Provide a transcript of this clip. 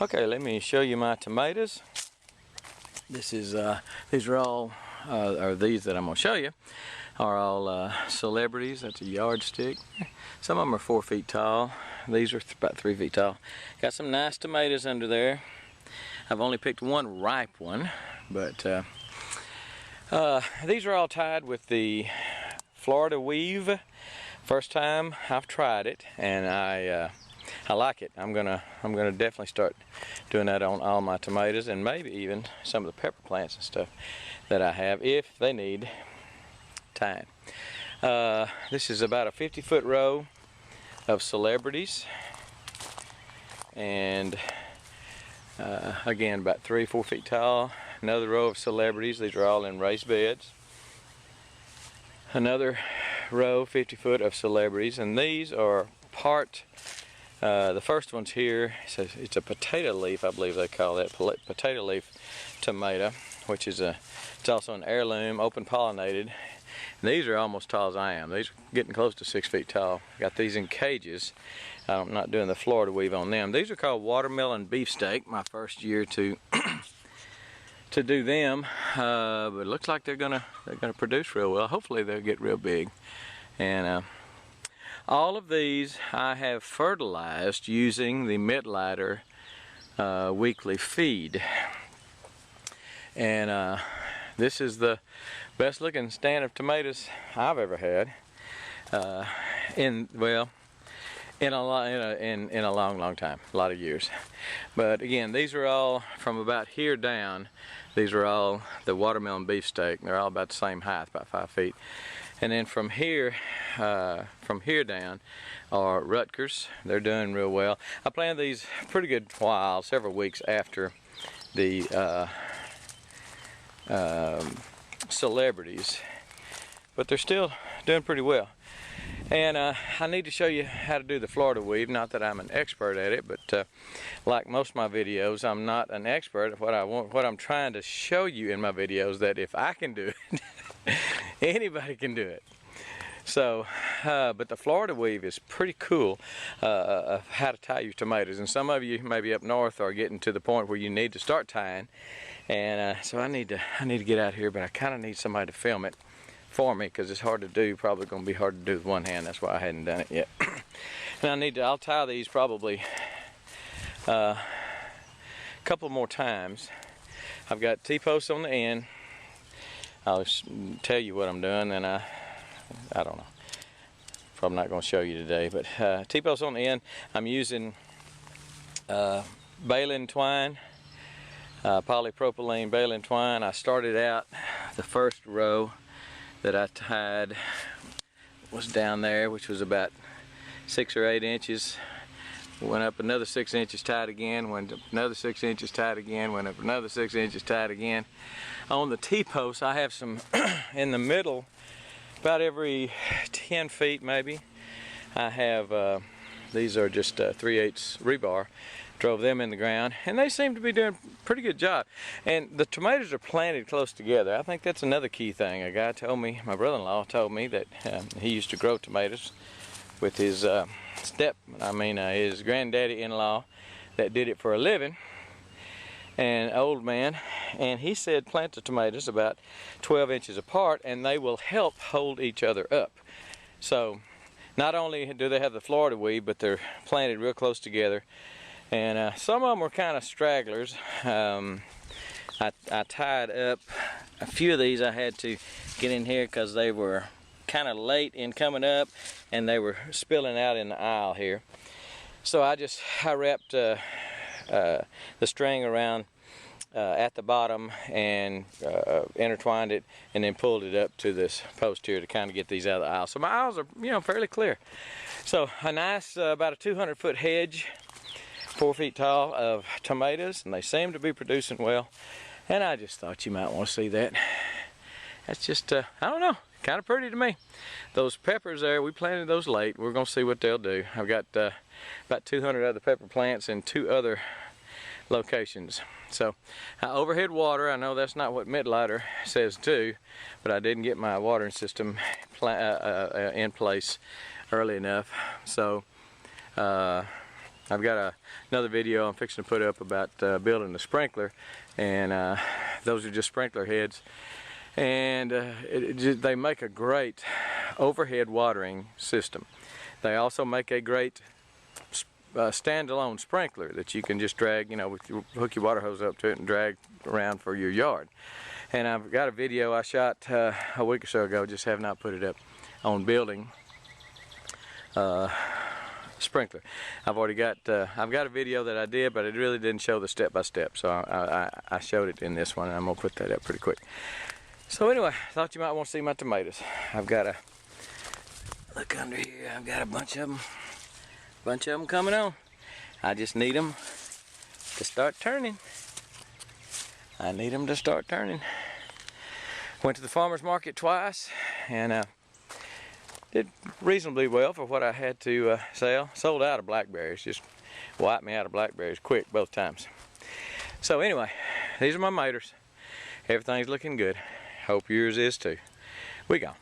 Okay, let me show you my tomatoes. These are all, or these that I'm going to show you, are all celebrities. That's a yardstick. Some of them are 4 feet tall. These are about 3 feet tall. Got some nice tomatoes under there. I've only picked one ripe one, but these are all tied with the Florida weave. First time I've tried it, and I like it. I'm gonna definitely start doing that on all my tomatoes, and maybe even some of the pepper plants and stuff that I have if they need tying. This is about a 50-foot row of celebrities, and again about 3-4 feet tall. Another row of celebrities. These are all in raised beds. Another row, 50 foot, of celebrities, and these are part. The first one's here. It's a potato leaf, I believe they call that, potato leaf tomato, which is it's also an heirloom, open pollinated. And these are almost tall as I am. These are getting close to 6 feet tall. Got these in cages. I'm not doing the Florida weave on them. These are called watermelon beefsteak. My first year to do them, but it looks like they're gonna produce real well. Hopefully they'll get real big. And all of these I have fertilized using the Mittleider Weekly Feed. And this is the best looking stand of tomatoes I've ever had in a long time, a lot of years. But again, these are all from about here down. These are all the watermelon beefsteak. They're all about the same height, about 5 feet. And then from here down are Rutgers. They're doing real well. I planted these pretty good while, several weeks after the celebrities, but they're still doing pretty well. And I need to show you how to do the Florida weave. Not that I'm an expert at it, but like most of my videos, I'm not an expert at what I'm trying to show you in my videos, that if I can do it, anybody can do it. So, but the Florida weave is pretty cool of how to tie your tomatoes. And some of you maybe up north are getting to the point where you need to start tying. And so I need to get out here, but I kind of need somebody to film it for me, because it's hard to do. Probably going to be hard to do with one hand. That's why I hadn't done it yet. And I'll tie these probably a couple more times. I've got T-posts on the end. I'll tell you what I'm doing, and I don't know. Probably not going to show you today, but T-posts on the end. I'm using baling twine, polypropylene baling twine. I started out the first row that I tied was down there, which was about 6 or 8 inches. Went up another 6 inches, tied again. Went up another 6 inches, tied again. Went up another 6 inches, tied again. On the T-posts, I have some in the middle, about every 10 feet maybe. I have these are just 3/8 rebar. Drove them in the ground, and they seem to be doing a pretty good job. And the tomatoes are planted close together. I think that's another key thing. A guy told me, my brother-in-law told me, that he used to grow tomatoes with his his granddaddy-in-law that did it for a living, an old man, and he said plant the tomatoes about 12 inches apart and they will help hold each other up. So not only do they have the Florida weave, but they're planted real close together. And some of them were kind of stragglers. I tied up a few of these. I had to get in here because they were kind of late in coming up, and they were spilling out in the aisle here. So I wrapped the string around at the bottom and intertwined it, and then pulled it up to this post here to kind of get these out of the aisle. So my aisles are, fairly clear. So a nice about a 200-foot hedge, 4 feet tall, of tomatoes, and they seem to be producing well. And I just thought you might want to see that. That's just, I don't know, kind of pretty to me. Those peppers there, we planted those late. We're going to see what they'll do. I've got about 200 other pepper plants in 2 other locations. So overhead water, I know that's not what Mittleider says do, but I didn't get my watering system in place early enough. So I've got another video I'm fixing to put up about building the sprinkler, and those are just sprinkler heads, and they make a great overhead watering system. They also make a great standalone sprinkler that you can just drag, hook your water hose up to it and drag around for your yard. And I've got a video I shot a week or so ago, just have not put it up, on building sprinkler. I've got a video that I did, but it really didn't show the step-by-step, so I showed it in this one, and I'm gonna put that up pretty quick. So anyway, I thought you might want to see my tomatoes. I've got a look under here. I've got a bunch of them coming on. I just need them to start turning. Went to the farmer's market twice, and did reasonably well for what I had to sell. Sold out of blackberries, just wiped me out of blackberries quick both times. So anyway, these are my maters. Everything's looking good. Hope yours is too. We gone.